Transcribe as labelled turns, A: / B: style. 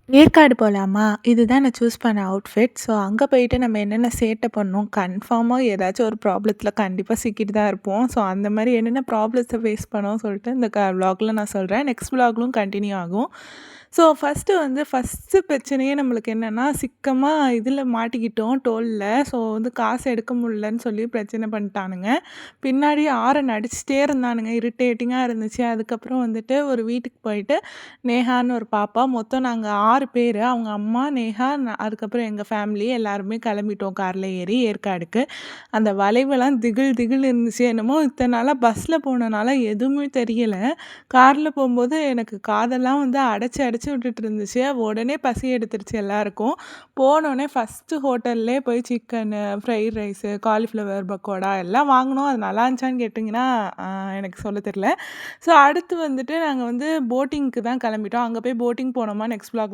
A: ஏற்காடு போலாமா? இதுதான் நான் சூஸ் பண்ண அவுட்ஃபிட். ஸோ அங்க போயிட்டு நம்ம என்னென்ன சேட்ட பண்ணோம், கன்ஃபார்மா ஏதாச்சும் ஒரு ப்ராப்ளத்தில கண்டிப்பா சிக்கிட்டு தான் இருப்போம். ஸோ அந்த மாரி என்னென்ன ப்ராப்ளத்த ஃபேஸ் பண்ணோம்னு சொல்லிட்டு இந்த விளாக்ல நான் சொல்றேன். நெக்ஸ்ட் விளாக்லும் கன்டின்யூ ஆகும். ஸோ ஃபர்ஸ்ட்டு பிரச்சனையே நம்மளுக்கு என்னன்னா, சிக்கமா இதில மாட்டிக்கிட்டோம் டோல்ல. ஸோ காசு எடுக்க முடியலன்னு சொல்லி பிரச்சனை பண்ணிட்டானுங்க. பின்னாடி ஹாரன் அடிச்சுட்டே இருந்தானுங்க. இரிட்டேட்டிங்கா இருந்துச்சு. அதுக்கப்புறம் ஒரு வீட்டுக்கு போயிட்டு நேஹான்னு ஒரு பாப்பா. மொத்தம் நாங்க 6 பேரு. அவங்க அம்மா, நேஹா, அதுக்கப்புறம் எங்க ஃபேமிலி எல்லாருமே கிளம்பிட்டோம் கார்ல ஏறி ஏற்காடுக்கு. அந்த வளைவெல்லாம் திகில் திகில்னு இருந்துச்சு. என்னமோ இத்தன நாளா பஸ்ல போனனால எதுவுமே தெரியல. கார்ல போம்போது எனக்கு காதெல்லாம் அடைச்சு அடைச்சு விட்டுட்டு இருந்துச்சு. உடனே பசி எடுத்துருச்சு எல்லாருக்கும். போனோனே ஃபர்ஸ்ட்டு ஹோட்டல்லே போய் chicken, fried rice, cauliflower pakoda எல்லாம் வாங்குனோம். அது நல்லா இருந்துச்சான்னு கேட்டிங்கன்னா, எனக்கு சொல்ல தெரியல. ஸோ அடுத்து நாங்க போட்டிங்க்கு தான் கிளம்பிட்டோம். அங்க போய் போட்டிங் போனோமா நெக்ஸ்ட் விளாக்